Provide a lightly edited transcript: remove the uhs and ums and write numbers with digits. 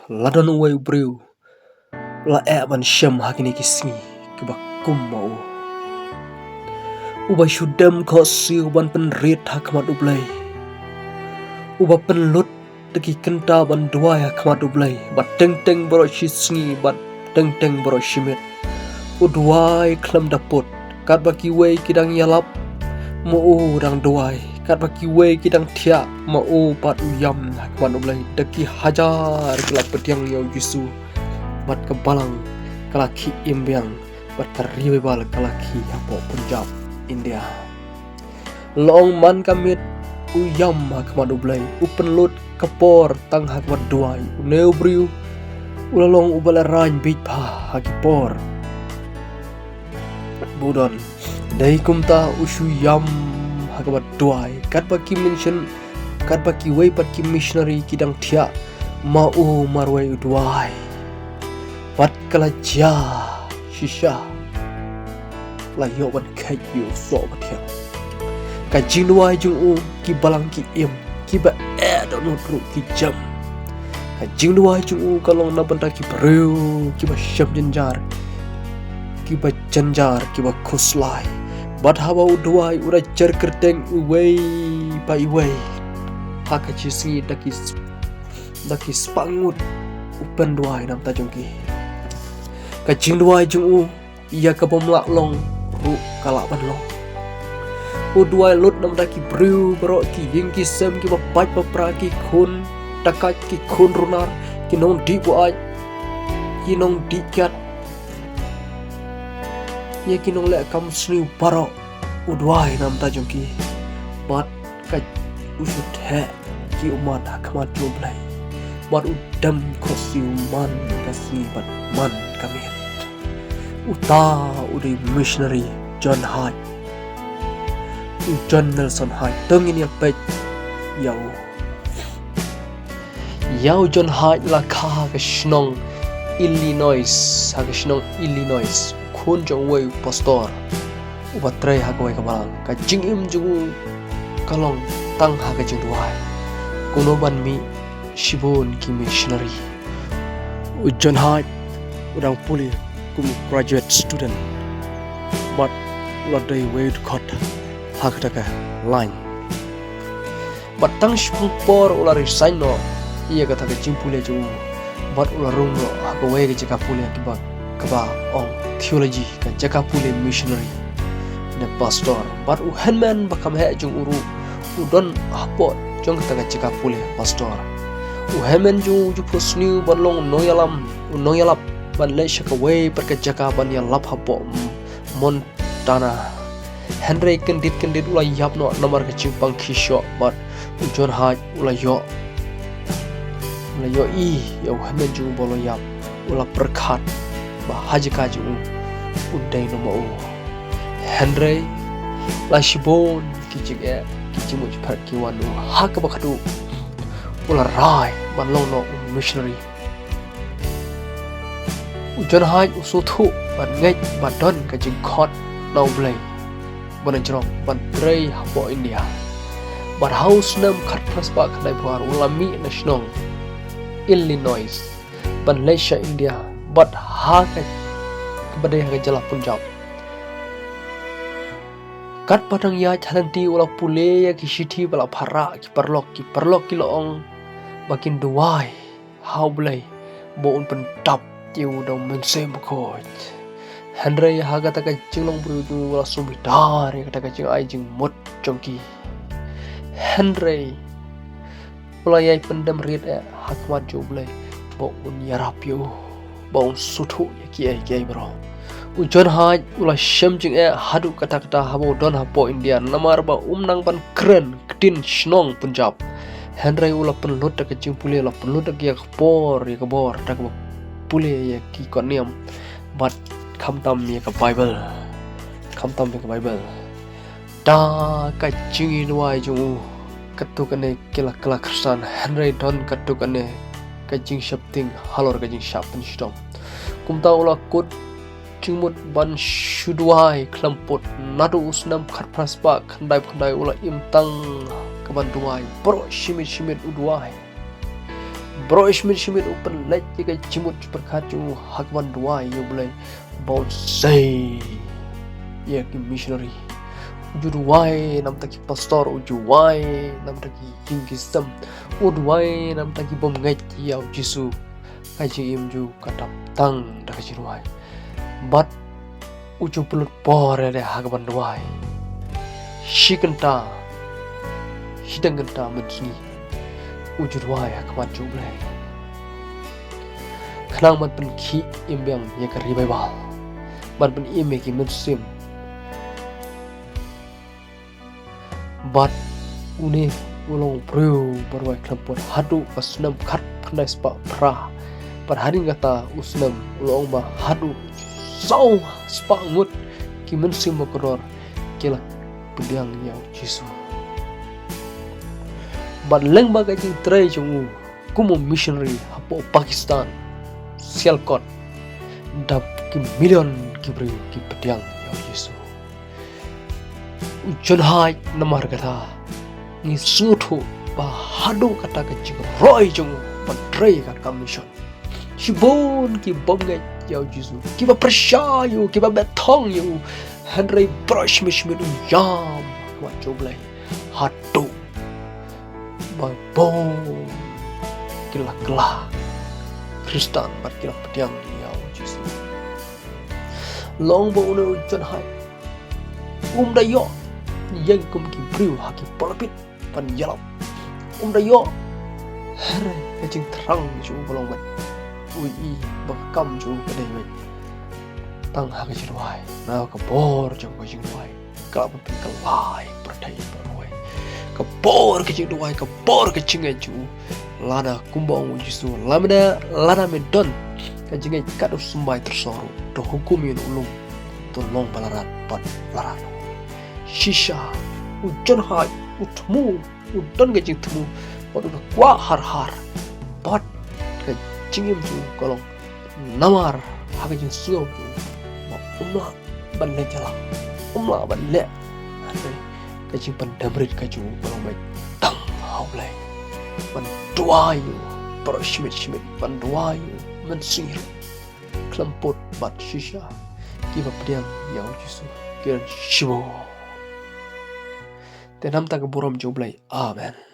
ladon uai briu la ban syam hakini kisngi kebak kum mau uba syudam ko siu ban penrit hakmat ublai uba penlut teki kenta ban dua hakmat ublai bat teng boro shisngi bat teng boro shimit udwai klam daput kat baki wei kidang yalap mo dang duai kat baki wei kidang thia mo pat uyam hakmat ublai teki hajar kelap petiang yau jisu bat kebalang kalaki imbiang bat kariwe bal kalaki hapo Punjab India long man kamit uyam hakmat ublai upenlut kepor tang hakmat duai uneu briu ulalong ubala rain bit pa hakipor budon dai kumta usu yam hakmat duai kat baki mention kat baki wei pat ki missionary kidang thia mau marwai duai pat kala ja shisha la yo ban kai yu so bathia ka jinwai jung u ki balang ki im ki ba don ru ki jam ka jinwai jung u kalong na banta ki breu ki ba sham janjar ki ba janjar ki ba khuslai bat hawa duai ura jar kerteng uwei pa iwei haka chisngi daki spangut upen duai nam tajungki ka jingduai jung u ia ka bomlak long ru kalak ban long uduai lut nam daki briu bro ki yingki sem ki bapai papra ki khun takat ki khun runar ki nong di buai ki nong di kyat ye ki nong le kam sniu baro uduai nam tajungki bat ka usut he ki umat hakmat joblai bat udam khosiu man kasi bat man kami uta udi missionary John Hart John Nelson Hart tengin yang pet yau John Hart la kha ka shnong Illinois ha ka shnong Illinois khun jong wei pastor ubatrai ha ka wei kabang ka jingim jungu kalong tang ha ka jing duai kuno ban mi shibun ki missionary John Hart udang puli kum graduate student but ladai wait khot hakataka line but tang shpung por ula resign no iya kata ke jimpule ju but ula rung no haka wei ke jaka puli akiba kaba on theology ka jaka puli missionary ne pastor but u henman bakam he jung uru udon hapo jong kata ke jaka puli pastor u hemen ju pusniu balong noyalam ban le shaka wei perka jaka ban ya lap hapo Montana Henry kendit ula yap no nomor ke cimpang kisho but John Hart ula yo i ya hemen ju bolo yap ula perkat ba haji kaju udai no mo Henry la shibon kijige kijimu par kiwanu hak ba khadu ula rai ban long no missionary John Hart usuthu ban ngai ban don ka jing khot nau blai ban jrong ban trei hapo India ban house nam khat praspa khnai bwar ulami national Illinois ban Malaysia India bat ha ka badai ha jala Punjab kat padang ya chalanti ula pule ya ki shithi bala phara ki parlok ki loong bakin duai how blai bo un pen tap tiu dong mensem bukoj Henry haga taka jinglong bruju wala sumidar kata ka jing ai jing mot jongki Henry wala yai pendam rit hakmat joblai bo un yarapyo bo un suthu ki ai bro John Hart wala sham jing hadu kata habo don hapo India namar ba umnang ban kren ktin shnong Punjab Henry wala penlut taka jing pule wala penlut ya kpor ya kabor tak pule ya ki koniam bat khamtam ya ka Bible da ka jingi wai jungu katukane kila Kristen Henry don katukane ka jing shapting halor ka jing shapin stom kumta ula kut jingmut ban shudwai klampot nadu usnam khat praspa khandai ula imtang kaban duai bro shimit udwai bro shimit open let jika cimut perkaju hakman dua yo boleh bonsai ya ki missionary ujuduai nam taki pastor ujuai nam taki jingisam ujuai nam taki bom ngaji ya jisu kaji imju katap tang dak jiruai bat uju pelut pore de hakman duai shikenta hidangenta menki ujuduai hakman jublai khnang man pen khi imbyang ye ka revival man pen ime ki musim bat une ulong preu barwai klampor hadu asnam khat phnai spa pra par haring kata usnam ulong ba hadu sau spa ngut ki musim makror kila pedang yau jisu bat leng ba ka jing trai chung kumo missionary hapo Pakistan Sialkot dap ki million ki beri ki pedang yau jisu ujon hai namar kata ni sutu ba hadu kata kecing roy jung patrai ka commission shibon ki bomga yau jisu ki ba pershayu ki ba betong yu Henry brush mishmin yam wa joblay hadu ba bom kila Kristen bat kila pedang yau jisu long bo uno ujon hai dayo yang kum ki briu haki polpit pan yalap dayo hare kajing terang ju bolong bat ui bakam ju kadai bat tang haki jirwai na ka bor jong kajing wai ka pin kalai perdai perwai ka bor kajing duai ka bor kajing ju lada kumbang jisu lada medon kajing kadu sumbai tersoru do hukum yun ulum tolong balarat pat larat shisha ujon hai utmu udon gajing temu wadu kwa har bat gajing imju kolong namar hagajing suyo ma umma balle jala umma balle gajing pandamrit kaju kolong bai tang haulai man duayu pro shimit man duayu man singir klampot bat shisha kiba pedang yau jisu kiran shibo tenam tak borom joblai amen.